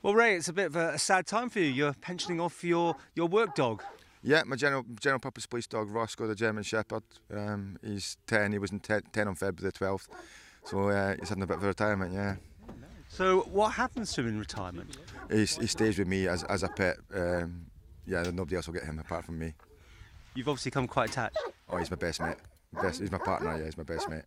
Well, Ray, it's a bit of a sad time for you. You're pensioning off your work dog. Yeah, my general purpose police dog, Rosco, the German Shepherd. He's 10. He was 10 on February the 12th. So he's having a bit of a retirement, yeah. So what happens to him in retirement? He stays with me as a pet. Yeah, nobody else will get him apart from me. You've obviously come quite attached. Oh, he's my best mate. He's my partner, yeah, he's my best mate.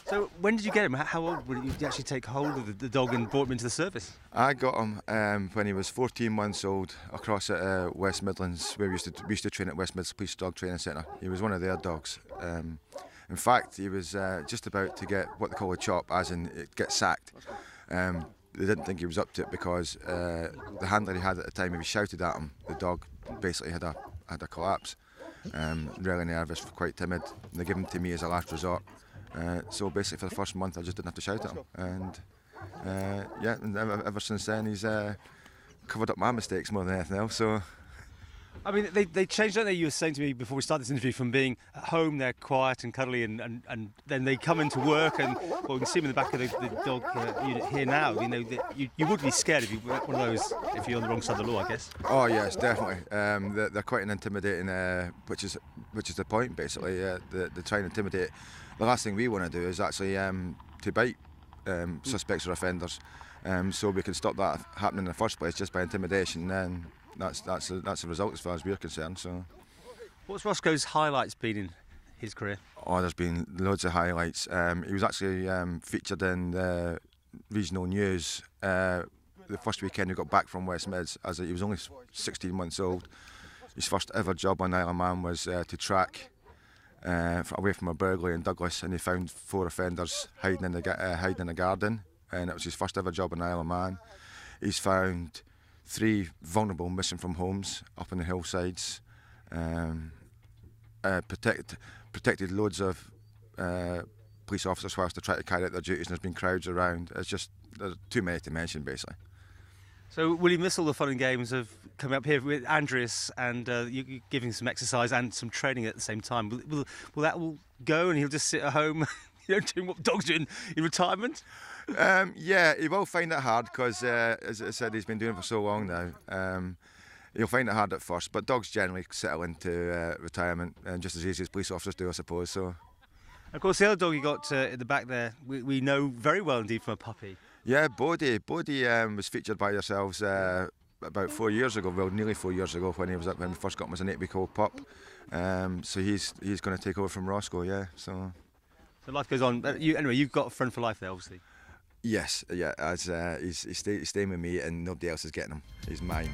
So when did you get him? How old were you to actually take hold of the dog and brought him into the service? I got him when he was 14 months old across at West Midlands, where we used to train at West Midlands Police Dog Training Centre. He was one of their dogs. In fact, he was just about to get what they call a chop, as in get sacked. They didn't think he was up to it because the handler he had at the time, if he shouted at him, the dog basically had a collapse. Really nervous, quite timid. And they gave him to me as a last resort. So basically for the first month I just didn't have to shout at him, and yeah, and ever since then he's covered up my mistakes more than anything else. So I mean, they changed, don't they? You were saying to me before we started this interview, from being at home they're quiet and cuddly, and then they come into work, and well, you can see them in the back of the dog unit here now. You know, you would be scared if you were one of those, if you're on the wrong side of the law, I guess. Oh yes, definitely. They're quite an intimidating, which is the point basically. They try and intimidate. The last thing we want to do is actually to bite suspects or offenders, so we can stop that happening in the first place just by intimidation. Then that's the result as far as we're concerned. So, what's Roscoe's highlights been in his career? Oh, there's been loads of highlights. He was actually featured in the regional news the first weekend we got back from West Mids. He was only 16 months old. His first ever job on Isle of Man was to track away from a burglary in Douglas, and he found 4 offenders hiding in a garden, and it was his first ever job on Isle of Man. He's found 3 vulnerable missing from homes up in the hillsides, protected loads of police officers whilst they try to carry out their duties, and there's been crowds around. There's too many to mention basically. So will you miss all the fun and games of coming up here with Andreas and you giving some exercise and some training at the same time? Will that all go and he'll just sit at home, doing what dogs do in retirement? Yeah, he will find it hard because, as I said, he's been doing it for so long now. He'll find it hard at first, but dogs generally settle into retirement just as easy as police officers do, I suppose. So, of course, the other dog you got at the back there, we know very well indeed from a puppy. Yeah, Bodie was featured by yourselves about 4 years ago, well, nearly 4 years ago, when we first got him as an 8-week-old pup. So he's going to take over from Roscoe, yeah. So life goes on. Anyway, you've got a friend for life there, obviously. Yes, yeah. As he's staying with me, and nobody else is getting him. He's mine.